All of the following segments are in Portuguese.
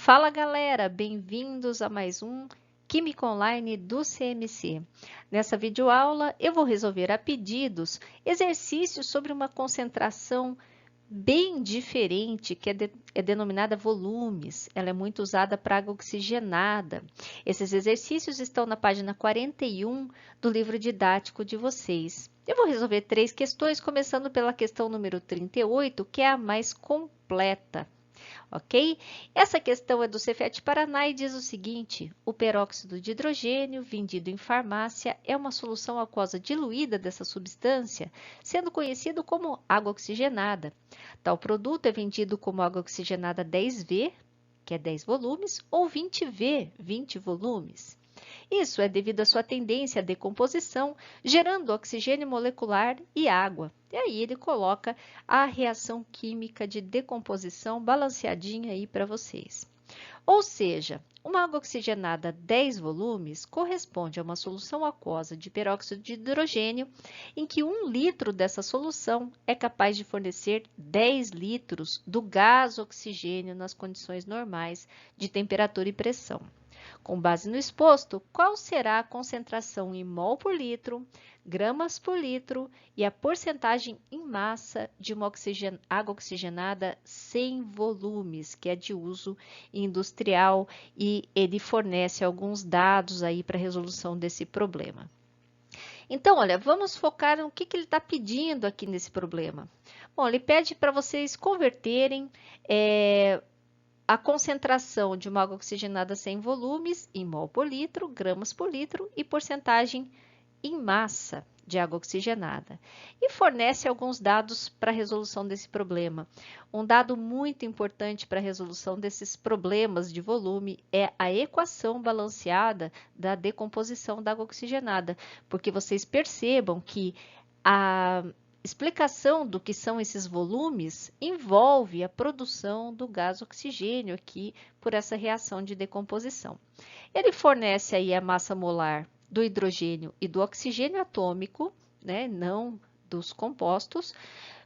Fala galera, bem-vindos a mais um Química Online do CMC. Nessa videoaula eu vou resolver a pedidos exercícios sobre uma concentração bem diferente, que é denominada volumes. Ela é muito usada para água oxigenada. Esses exercícios estão na página 41 do livro didático de vocês. Eu vou resolver 3 questões, começando pela questão número 38, que é a mais completa. Ok? Essa questão é do Cefet Paraná e diz o seguinte: o peróxido de hidrogênio, vendido em farmácia, é uma solução aquosa diluída dessa substância, sendo conhecido como água oxigenada. Tal produto é vendido como água oxigenada 10V, que é 10 volumes, ou 20V, 20 volumes. Isso é devido à sua tendência à decomposição, gerando oxigênio molecular e água. E aí ele coloca a reação química de decomposição balanceadinha aí para vocês. Ou seja, uma água oxigenada 10 volumes corresponde a uma solução aquosa de peróxido de hidrogênio, em que 1 litro dessa solução é capaz de fornecer 10 litros do gás oxigênio nas condições normais de temperatura e pressão. Com base no exposto, qual será a concentração em mol por litro, gramas por litro e a porcentagem em massa de uma água oxigenada sem volumes, que é de uso industrial, e ele fornece alguns dados aí para a resolução desse problema. Então, olha, vamos focar no que ele está pedindo aqui nesse problema. Bom, ele pede para vocês converterem a concentração de uma água oxigenada sem volumes em mol por litro, gramas por litro e porcentagem em massa de água oxigenada. E fornece alguns dados para a resolução desse problema. Um dado muito importante para a resolução desses problemas de volume é a equação balanceada da decomposição da água oxigenada, porque vocês percebam que a explicação do que são esses volumes envolve a produção do gás oxigênio aqui por essa reação de decomposição. Ele fornece aí a massa molar do hidrogênio e do oxigênio atômico, né, não dos compostos,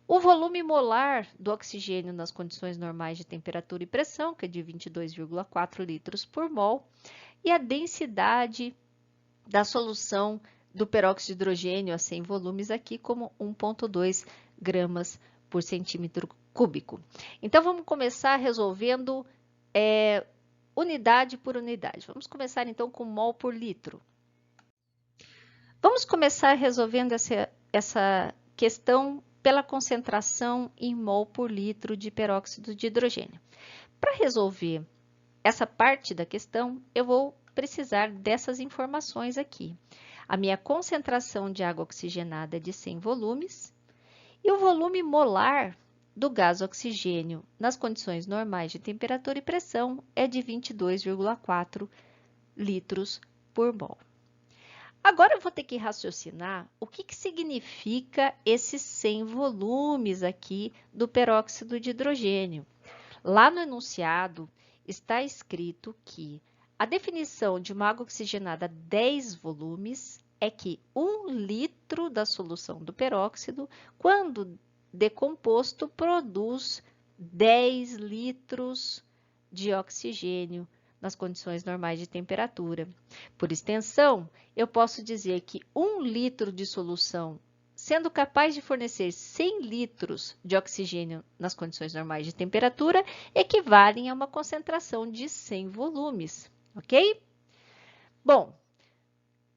o volume molar do oxigênio nas condições normais de temperatura e pressão, que é de 22,4 litros por mol, e a densidade da solução do peróxido de hidrogênio a 100 volumes aqui como 1,2 gramas por centímetro cúbico. Então, vamos começar resolvendo unidade por unidade. Vamos começar, então, com mol por litro. Vamos começar resolvendo essa questão pela concentração em mol por litro de peróxido de hidrogênio. Para resolver essa parte da questão, eu vou precisar dessas informações aqui. A minha concentração de água oxigenada é de 100 volumes e o volume molar do gás oxigênio nas condições normais de temperatura e pressão é de 22,4 litros por mol. Agora eu vou ter que raciocinar o que significa esses 100 volumes aqui do peróxido de hidrogênio. Lá no enunciado está escrito que a definição de uma água oxigenada 10 volumes é que 1 litro da solução do peróxido, quando decomposto, produz 10 litros de oxigênio nas condições normais de temperatura. Por extensão, eu posso dizer que 1 litro de solução, sendo capaz de fornecer 100 litros de oxigênio nas condições normais de temperatura, equivalem a uma concentração de 100 volumes, ok? Bom,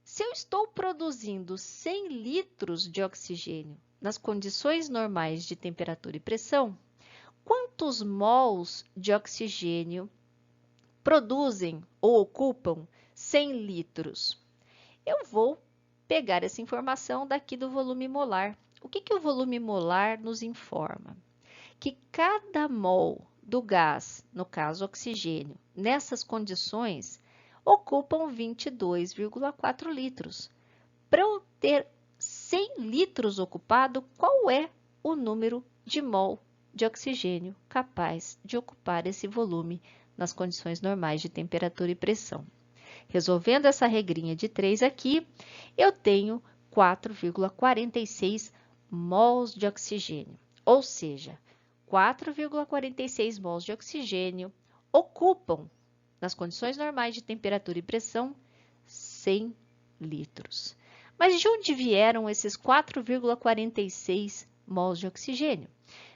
se eu estou produzindo 100 litros de oxigênio nas condições normais de temperatura e pressão, quantos mols de oxigênio produzem ou ocupam 100 litros? Eu vou pegar essa informação daqui do volume molar. O que o volume molar nos informa? Que cada mol do gás, no caso oxigênio, nessas condições, ocupam 22,4 litros. Para eu ter 100 litros ocupado, qual é o número de mol de oxigênio capaz de ocupar esse volume nas condições normais de temperatura e pressão? Resolvendo essa regrinha de 3 aqui, eu tenho 4,46 mols de oxigênio, ou seja, 4,46 mols de oxigênio ocupam, nas condições normais de temperatura e pressão, 100 litros. Mas de onde vieram esses 4,46 mols de oxigênio?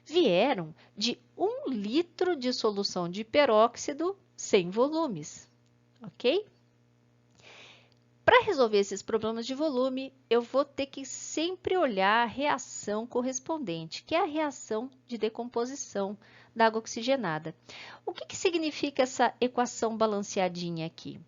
Vieram de 1 litro de solução de peróxido sem volumes, ok? Para resolver esses problemas de volume, eu vou ter que sempre olhar a reação correspondente, que é a reação de decomposição da água oxigenada. O que significa essa equação balanceadinha aqui?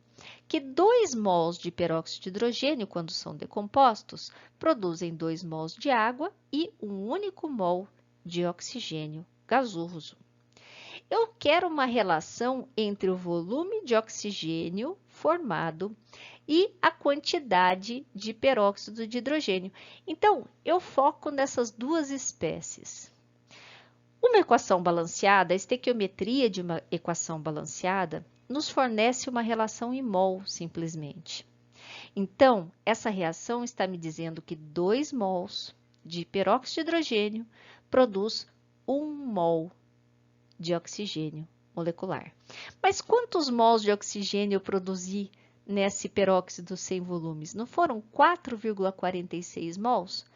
Que 2 mols de peróxido de hidrogênio, quando são decompostos, produzem 2 mols de água e um único mol de oxigênio gasoso. Eu quero uma relação entre o volume de oxigênio formado e a quantidade de peróxido de hidrogênio. Então, eu foco nessas duas espécies. Uma equação balanceada, a estequiometria de uma equação balanceada, nos fornece uma relação em mol, simplesmente. Então, essa reação está me dizendo que 2 mols de peróxido de hidrogênio produz 1 mol de oxigênio molecular. Mas quantos mols de oxigênio eu produzi nesse peróxido sem volumes? Não foram 4,46 mols?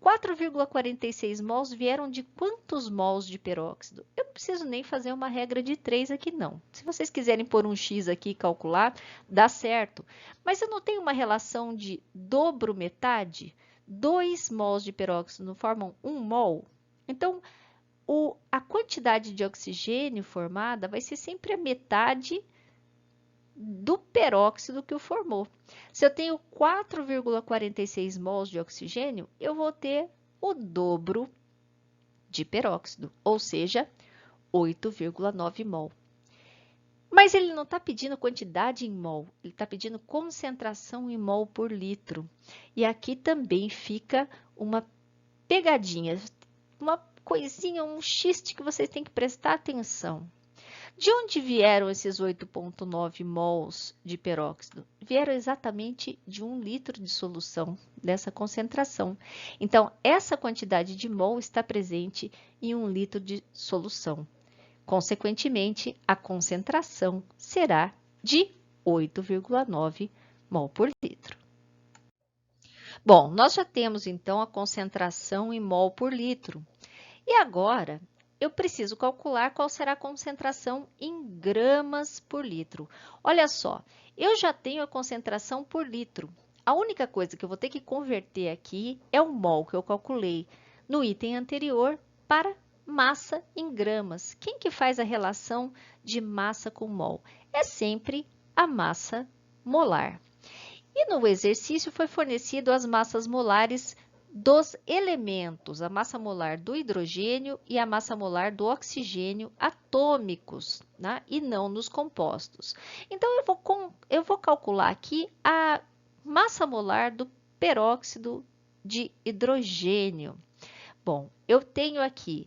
4,46 mols vieram de quantos mols de peróxido? Eu não preciso nem fazer uma regra de 3 aqui, não. Se vocês quiserem pôr um X aqui e calcular, dá certo. Mas eu não tenho uma relação de dobro metade? 2 mols de peróxido não formam 1 mol? Então, a quantidade de oxigênio formada vai ser sempre a metade do peróxido que o formou. Se eu tenho 4,46 mols de oxigênio, eu vou ter o dobro de peróxido, ou seja, 8,9 mol. Mas ele não está pedindo quantidade em mol, ele está pedindo concentração em mol por litro. E aqui também fica uma pegadinha, uma coisinha, um xiste que vocês têm que prestar atenção. De onde vieram esses 8,9 mols de peróxido? Vieram exatamente de 1 litro de solução dessa concentração. Então, essa quantidade de mol está presente em 1 litro de solução. Consequentemente, a concentração será de 8,9 mol por litro. Bom, nós já temos então a concentração em mol por litro. E agora, eu preciso calcular qual será a concentração em gramas por litro. Olha só, eu já tenho a concentração por litro. A única coisa que eu vou ter que converter aqui é o mol que eu calculei no item anterior para massa em gramas. Quem que faz a relação de massa com mol? É sempre a massa molar. E no exercício foi fornecido as massas molares dos elementos, a massa molar do hidrogênio e a massa molar do oxigênio atômicos, né? E não nos compostos. Então, eu vou calcular aqui a massa molar do peróxido de hidrogênio. Bom, eu tenho aqui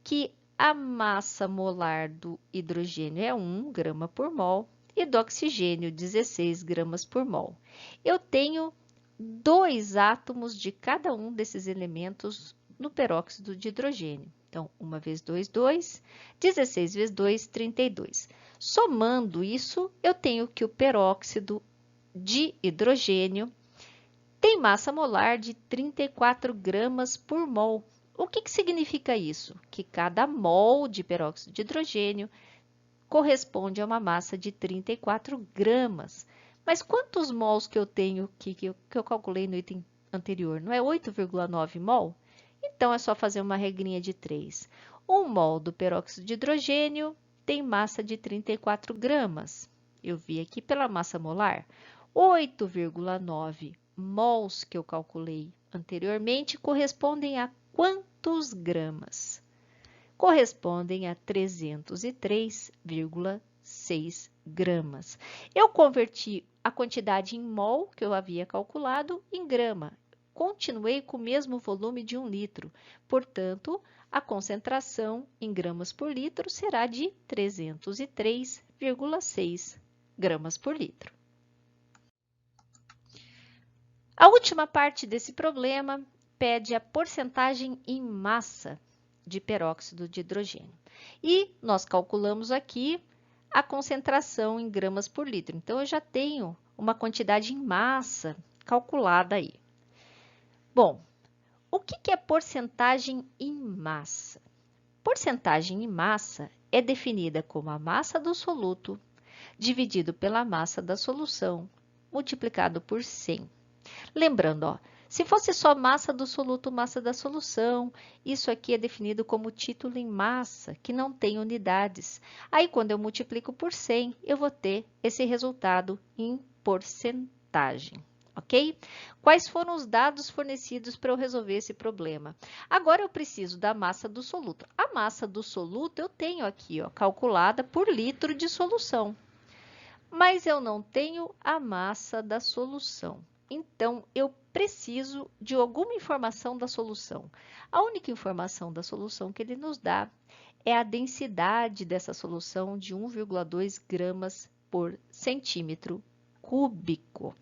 que a massa molar do hidrogênio é 1 grama por mol e do oxigênio 16 gramas por mol. Eu tenho 2 átomos de cada um desses elementos no peróxido de hidrogênio. Então, 1 vezes 2, 2, 16 vezes 2, 32. Somando isso, eu tenho que o peróxido de hidrogênio tem massa molar de 34 gramas por mol. O que significa isso? Que cada mol de peróxido de hidrogênio corresponde a uma massa de 34 gramas. Mas quantos mols que eu tenho que eu calculei no item anterior? Não é 8,9 mol? Então, é só fazer uma regrinha de 3. 1 mol do peróxido de hidrogênio tem massa de 34 gramas. Eu vi aqui pela massa molar. 8,9 mols que eu calculei anteriormente correspondem a quantos gramas? Correspondem a 303,6 gramas. Eu converti a quantidade em mol que eu havia calculado em grama. Continuei com o mesmo volume de 1 litro. Portanto, a concentração em gramas por litro será de 303,6 gramas por litro. A última parte desse problema pede a porcentagem em massa de peróxido de hidrogênio. E nós calculamos aqui a concentração em gramas por litro. Então, eu já tenho uma quantidade em massa calculada aí. Bom, o que é porcentagem em massa? Porcentagem em massa é definida como a massa do soluto dividido pela massa da solução multiplicado por 100. Lembrando, ó, se fosse só massa do soluto, massa da solução, isso aqui é definido como título em massa, que não tem unidades. Aí, quando eu multiplico por 100, eu vou ter esse resultado em porcentagem. Ok? Quais foram os dados fornecidos para eu resolver esse problema? Agora eu preciso da massa do soluto. A massa do soluto eu tenho aqui, ó, calculada por litro de solução. Mas eu não tenho a massa da solução. Então, eu preciso de alguma informação da solução. A única informação da solução que ele nos dá é a densidade dessa solução de 1,2 gramas por centímetro cúbico.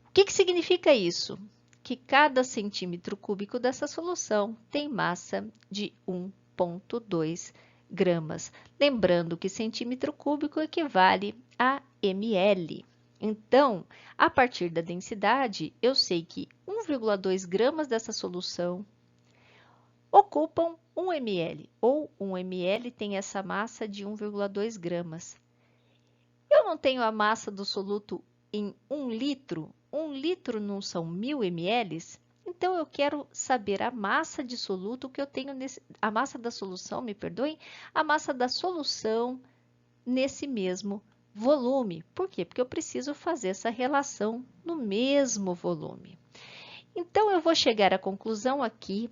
O que significa isso? Que cada centímetro cúbico dessa solução tem massa de 1,2 gramas. Lembrando que centímetro cúbico equivale a ml. Então, a partir da densidade, eu sei que 1,2 gramas dessa solução ocupam 1 ml, ou 1 ml tem essa massa de 1,2 gramas. Eu não tenho a massa do soluto em 1 litro, 1 litro não são 1000 ml, então eu quero saber a massa de soluto que eu tenho a massa da solução, me perdoem, a massa da solução nesse mesmo volume. Por quê? Porque eu preciso fazer essa relação no mesmo volume. Então, eu vou chegar à conclusão aqui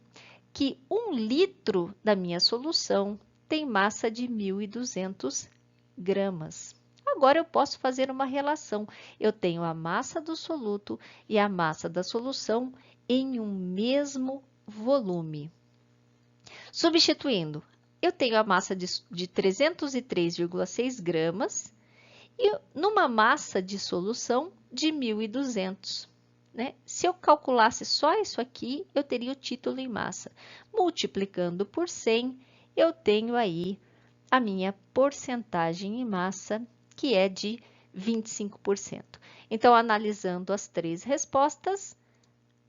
que 1 litro da minha solução tem massa de 1.200 gramas. Agora, eu posso fazer uma relação. Eu tenho a massa do soluto e a massa da solução em um mesmo volume. Substituindo, eu tenho a massa de 303,6 gramas e numa massa de solução de 1.200. Né? Se eu calculasse só isso aqui, eu teria o título em massa. Multiplicando por 100, eu tenho aí a minha porcentagem em massa, que é de 25%. Então, analisando as três respostas,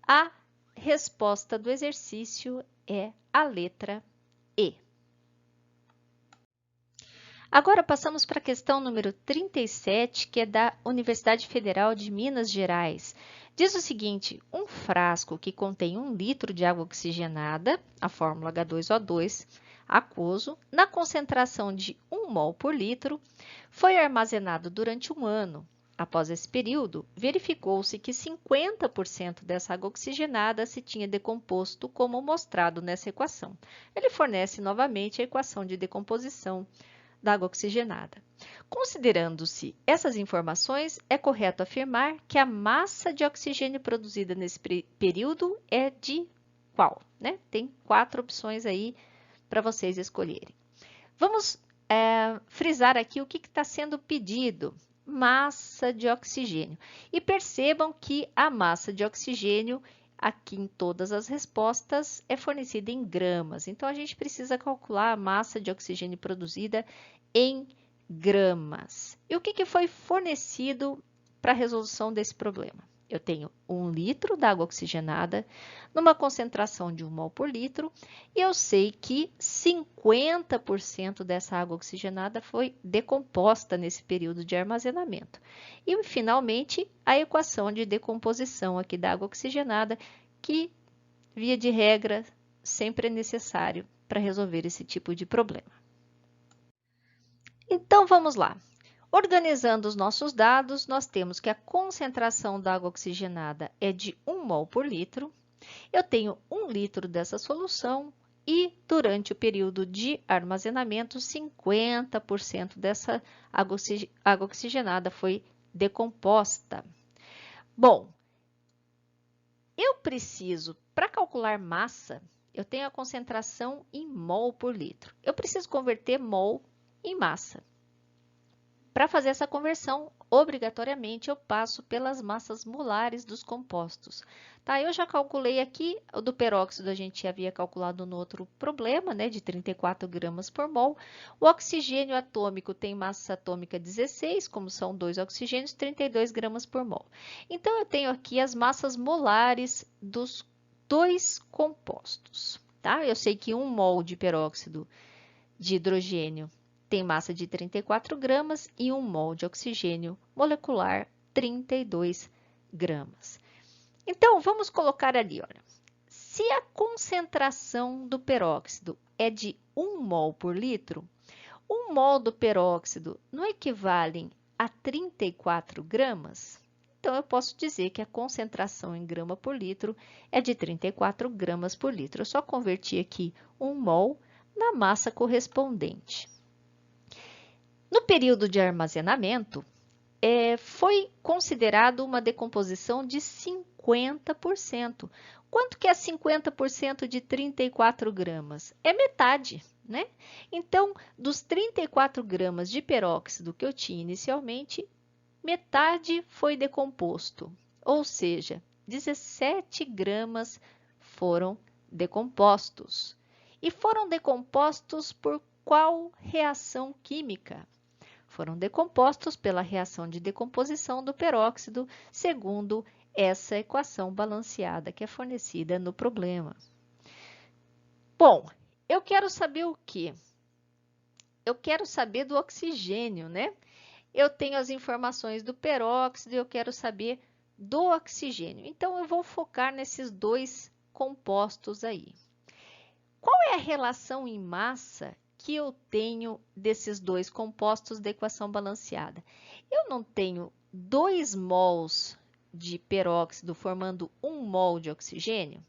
a resposta do exercício é a letra E. Agora, passamos para a questão número 37, que é da Universidade Federal de Minas Gerais. Diz o seguinte, um frasco que contém 1 litro de água oxigenada, a fórmula H2O2, aquoso, na concentração de 1 mol por litro, foi armazenado durante um ano. Após esse período, verificou-se que 50% dessa água oxigenada se tinha decomposto, como mostrado nessa equação. Ele fornece novamente a equação de decomposição da água oxigenada. Considerando-se essas informações, é correto afirmar que a massa de oxigênio produzida nesse período é de qual? Né? Tem 4 opções aí para vocês escolherem. Vamos frisar aqui o que está sendo pedido. Massa de oxigênio. E percebam que a massa de oxigênio aqui em todas as respostas é fornecida em gramas. Então, a gente precisa calcular a massa de oxigênio produzida em gramas. E o que foi fornecido para a resolução desse problema? Eu tenho 1 litro d'água oxigenada numa concentração de 1 mol por litro e eu sei que 50% dessa água oxigenada foi decomposta nesse período de armazenamento. E, finalmente, a equação de decomposição aqui da água oxigenada, que, via de regra, sempre é necessário para resolver esse tipo de problema. Então, vamos lá. Organizando os nossos dados, nós temos que a concentração da água oxigenada é de 1 mol por litro. Eu tenho 1 litro dessa solução e, durante o período de armazenamento, 50% dessa água oxigenada foi decomposta. Bom, eu preciso, para calcular massa, eu tenho a concentração em mol por litro. Eu preciso converter mol em massa. para fazer essa conversão, obrigatoriamente eu passo pelas massas molares dos compostos. Tá? Eu já calculei aqui, o do peróxido a gente havia calculado no outro problema, né, de 34 gramas por mol. O oxigênio atômico tem massa atômica 16, como são 2 oxigênios, 32 gramas por mol. Então, eu tenho aqui as massas molares dos dois compostos. Tá? Eu sei que 1 mol de peróxido de hidrogênio tem massa de 34 gramas e 1 mol de oxigênio molecular, 32 gramas. Então, vamos colocar ali, olha. Se a concentração do peróxido é de 1 mol por litro, 1 mol do peróxido não equivale a 34 gramas? Então, eu posso dizer que a concentração em grama por litro é de 34 gramas por litro. Eu só converti aqui 1 mol na massa correspondente. No período de armazenamento, foi considerado uma decomposição de 50%. Quanto que é 50% de 34 gramas? É metade, né? Então, dos 34 gramas de peróxido que eu tinha inicialmente, metade foi decomposto, ou seja, 17 gramas foram decompostos. E foram decompostos por qual reação química? Foram decompostos pela reação de decomposição do peróxido, segundo essa equação balanceada que é fornecida no problema. Bom, eu quero saber o quê? Eu quero saber do oxigênio, né? Eu tenho as informações do peróxido e eu quero saber do oxigênio. Então, eu vou focar nesses dois compostos aí. Qual é a relação em massa que eu tenho desses dois compostos da equação balanceada? Eu não tenho 2 mols de peróxido formando 1 mol de oxigênio?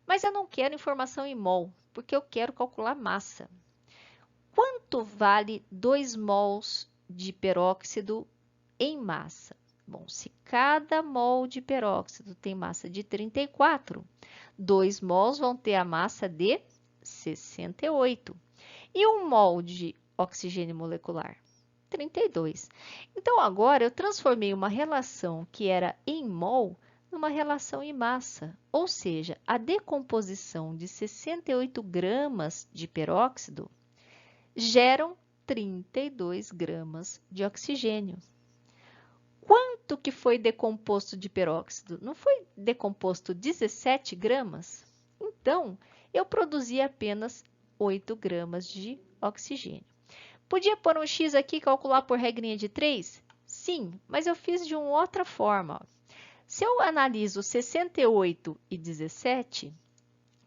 Mas eu não quero informação em mol, porque eu quero calcular massa. Quanto vale 2 mols de peróxido em massa? Bom, se cada mol de peróxido tem massa de 34, 2 mols vão ter a massa de 68. E 1 mol de oxigênio molecular? 32. Então, agora eu transformei uma relação que era em mol numa relação em massa, ou seja, a decomposição de 68 gramas de peróxido geram 32 gramas de oxigênio. Quanto que foi decomposto de peróxido? Não foi decomposto 17 gramas? Então, eu produzi apenas 8 gramas de oxigênio. Podia pôr um X aqui e calcular por regrinha de 3? Sim, mas eu fiz de uma outra forma. Se eu analiso 68 e 17,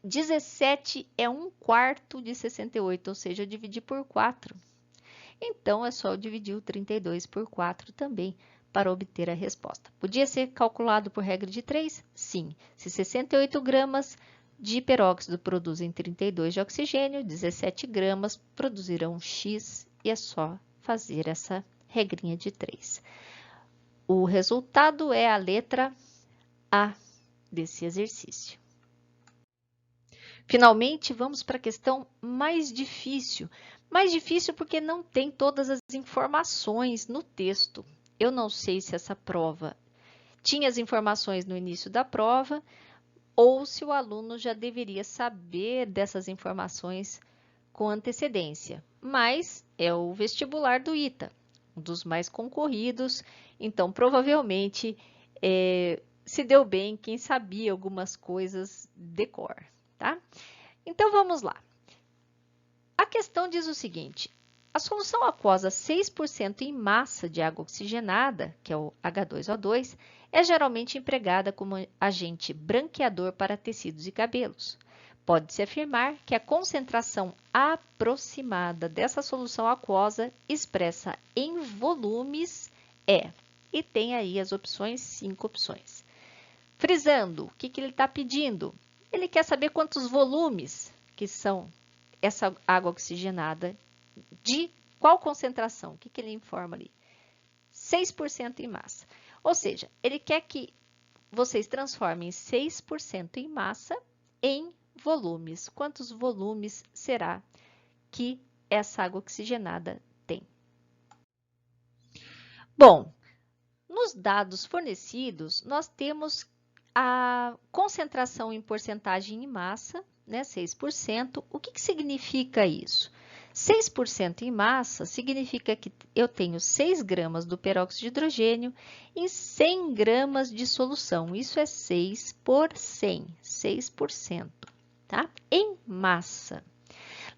17 é 1/4 de 68, ou seja, eu dividi por 4. Então, é só eu dividir o 32 por 4 também para obter a resposta. Podia ser calculado por regra de 3? Sim. Se 68 gramas de peróxido produzem 32 de oxigênio, 17 gramas produzirão X e é só fazer essa regrinha de 3. O resultado é a letra A desse exercício. Finalmente, vamos para a questão mais difícil. Mais difícil porque não tem todas as informações no texto. Eu não sei se essa prova tinha as informações no início da prova ou se o aluno já deveria saber dessas informações com antecedência. Mas é o vestibular do ITA, um dos mais concorridos, então provavelmente se deu bem quem sabia algumas coisas de cor, tá? Então vamos lá. A questão diz o seguinte: a solução aquosa 6% em massa de água oxigenada, que é o H2O2, é geralmente empregada como agente branqueador para tecidos e cabelos. Pode-se afirmar que a concentração aproximada dessa solução aquosa expressa em volumes é, e tem aí as opções, 5 opções. Frisando, o que ele está pedindo? Ele quer saber quantos volumes que são essa água oxigenada, de qual concentração? O que ele informa ali? 6% em massa. Ou seja, ele quer que vocês transformem 6% em massa em volumes. Quantos volumes será que essa água oxigenada tem? Bom, nos dados fornecidos, nós temos a concentração em porcentagem em massa, né, 6%. O que significa isso? 6% em massa significa que eu tenho 6 gramas do peróxido de hidrogênio em 100 gramas de solução. Isso é 6 por 100, 6%, tá? Em massa.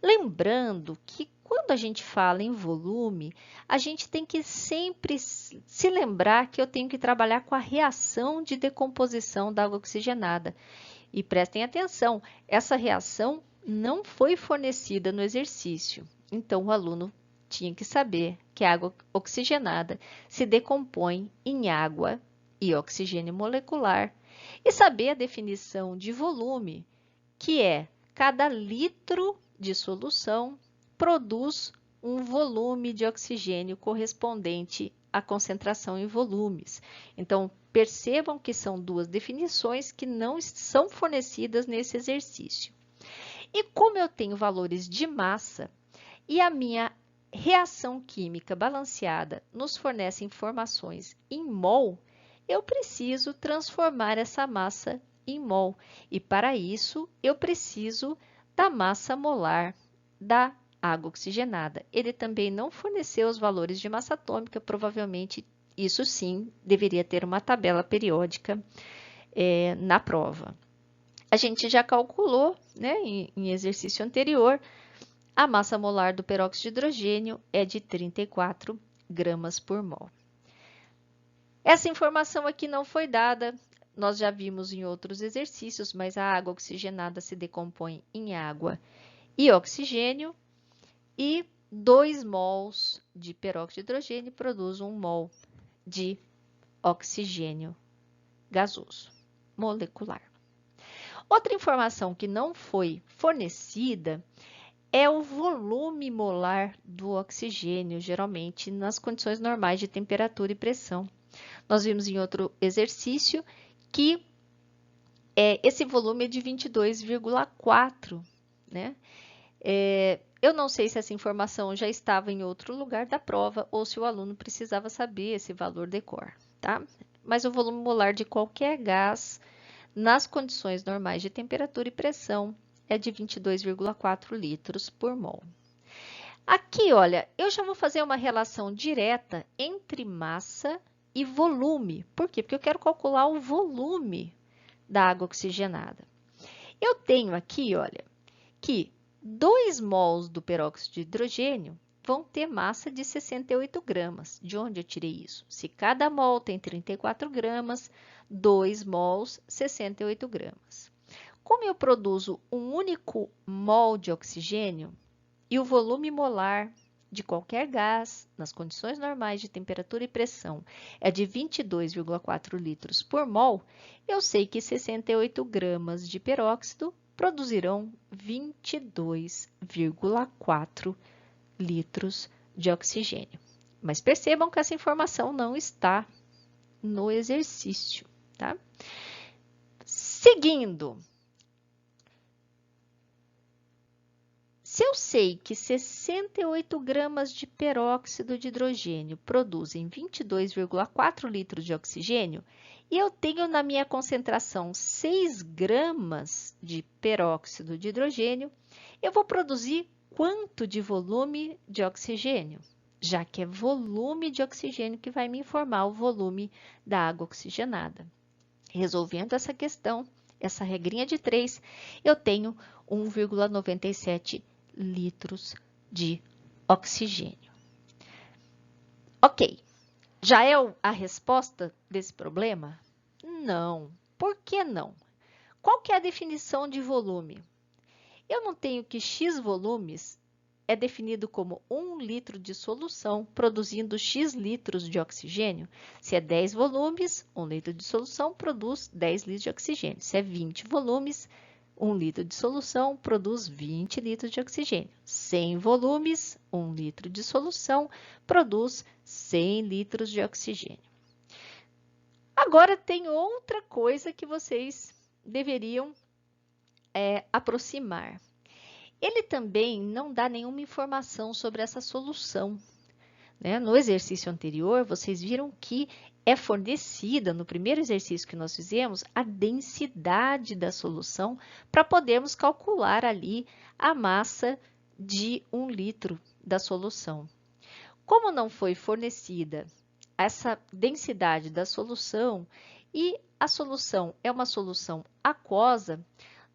Lembrando que quando a gente fala em volume, a gente tem que sempre se lembrar que eu tenho que trabalhar com a reação de decomposição da água oxigenada. E prestem atenção, essa reação não foi fornecida no exercício. Então, o aluno tinha que saber que a água oxigenada se decompõe em água e oxigênio molecular e saber a definição de volume, que é cada litro de solução produz um volume de oxigênio correspondente à concentração em volumes. Então, percebam que são duas definições que não são fornecidas nesse exercício. E como eu tenho valores de massa e a minha reação química balanceada nos fornece informações em mol, eu preciso transformar essa massa em mol. E para isso, eu preciso da massa molar da água oxigenada. Ele também não forneceu os valores de massa atômica, provavelmente isso sim deveria ter uma tabela periódica na prova. A gente já calculou, né, em exercício anterior, a massa molar do peróxido de hidrogênio é de 34 gramas por mol. Essa informação aqui não foi dada, nós já vimos em outros exercícios, mas a água oxigenada se decompõe em água e oxigênio, e 2 mols de peróxido de hidrogênio produz 1 mol de oxigênio gasoso molecular. Outra informação que não foi fornecida é o volume molar do oxigênio, geralmente nas condições normais de temperatura e pressão. Nós vimos em outro exercício que esse volume é de 22,4, né? Eu não sei se essa informação já estava em outro lugar da prova ou se o aluno precisava saber esse valor de cor, tá? Mas o volume molar de qualquer gás nas condições normais de temperatura e pressão é de 22,4 litros por mol. Aqui, olha, eu já vou fazer uma relação direta entre massa e volume. Por quê? Porque eu quero calcular o volume da água oxigenada. Eu tenho aqui, olha, que 2 mols do peróxido de hidrogênio vão ter massa de 68 gramas. De onde eu tirei isso? Se cada mol tem 34 gramas, 2 mols, 68 gramas. Como eu produzo um único mol de oxigênio e o volume molar de qualquer gás, nas condições normais de temperatura e pressão, é de 22,4 litros por mol, eu sei que 68 gramas de peróxido produzirão 22,4 litros de oxigênio. Mas percebam que essa informação não está no exercício, tá? Seguindo, se eu sei que 68 gramas de peróxido de hidrogênio produzem 22,4 litros de oxigênio, e eu tenho na minha concentração 6 gramas de peróxido de hidrogênio, eu vou produzir quanto de volume de oxigênio? Já que é volume de oxigênio que vai me informar o volume da água oxigenada. Resolvendo essa questão, essa regrinha de 3, eu tenho 1,97 litros de oxigênio. Ok, já é a resposta desse problema? Não. Por que não? Qual que é a definição de volume? Eu não tenho que X volumes é definido como 1 litro de solução produzindo X litros de oxigênio. Se é 10 volumes, 1 litro de solução produz 10 litros de oxigênio. Se é 20 volumes, 1 litro de solução produz 20 litros de oxigênio. 100 volumes, 1 litro de solução produz 100 litros de oxigênio. Agora, tem outra coisa que vocês deveriam aproximar. Ele também não dá nenhuma informação sobre essa solução. né? No exercício anterior, vocês viram que é fornecida, no primeiro exercício que nós fizemos, a densidade da solução para podermos calcular ali a massa de 1 litro da solução. Como não foi fornecida essa densidade da solução e a solução é uma solução aquosa,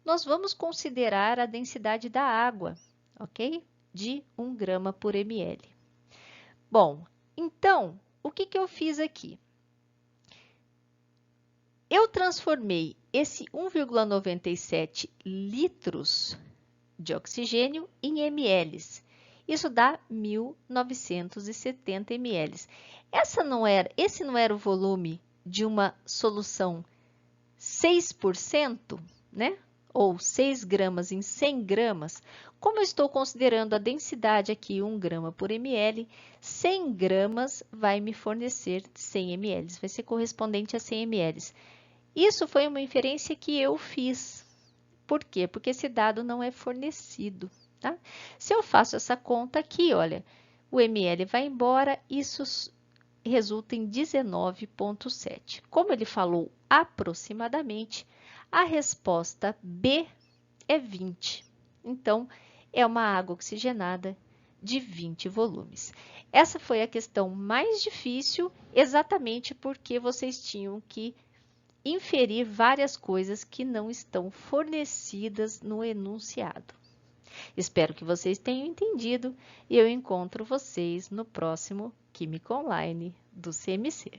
nós vamos considerar a densidade da água, ok? De 1 grama por ml. Bom, então, o que eu fiz aqui? Eu transformei esse 1,97 litros de oxigênio em ml. Isso dá 1.970 ml. Esse não era o volume de uma solução 6%, né? Ou 6 gramas em 100 gramas. Como eu estou considerando a densidade aqui 1 grama por ml, 100 gramas vai me fornecer 100 ml, vai ser correspondente a 100 ml. Isso foi uma inferência que eu fiz. Por quê? Porque esse dado não é fornecido, tá? Se eu faço essa conta aqui, olha, o ml vai embora, isso resulta em 19,7. Como ele falou aproximadamente, a resposta B é 20. Então, é uma água oxigenada de 20 volumes. Essa foi a questão mais difícil, exatamente porque vocês tinham que inferir várias coisas que não estão fornecidas no enunciado. Espero que vocês tenham entendido e eu encontro vocês no próximo Química Online do CMC.